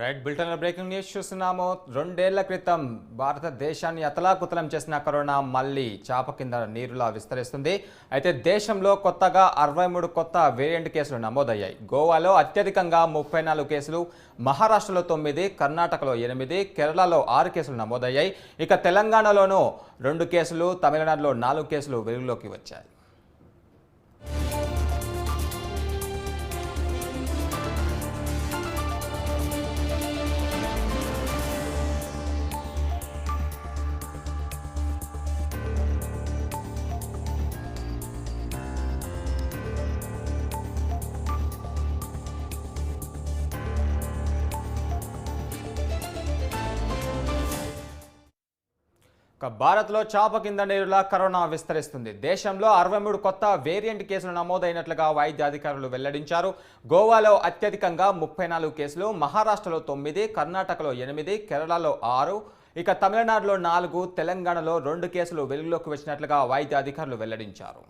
Right bulletin breaking news చూస్తున్నాము. 2 ఏళ్ల క్రితం భారతదేశాన్ని అతలాకుతలం చేసిన కరోనా మళ్ళీ చాప కింద నీరులా విస్తరిస్తుంది. అయితే దేశంలో కొత్తగా 63 కొత్త వేరియంట్ కేసులు నమోదయ్యాయి. గోవాలో అత్యధికంగా 34 కేసులు, మహారాష్ట్రలో 9, కర్ణాటకలో 8, కేరళలో 6 కేసులు నమోదయ్యాయి. ఇక తెలంగాణలోనూ 2 కేసులు, తమిళనాడులో 4 కేసులు వెలుగులోకి వచ్చాయి. భారత్లో చాప కింద నీరులా కరోనా విస్తరిస్తుంది. దేశంలో 63 కొత్త వేరియంట్ కేసులు నమోదైనట్లుగా వైద్య అధికారులు వెల్లడించారు. గోవాలో అత్యధికంగా 34 కేసులు, మహారాష్ట్రలో 9, కర్ణాటకలో 8, కేరళలో 6, ఇక తమిళనాడులో 4, తెలంగాణలో 2 కేసులు వెలుగులోకి వచ్చినట్లుగా వైద్య అధికారులు వెల్లడించారు.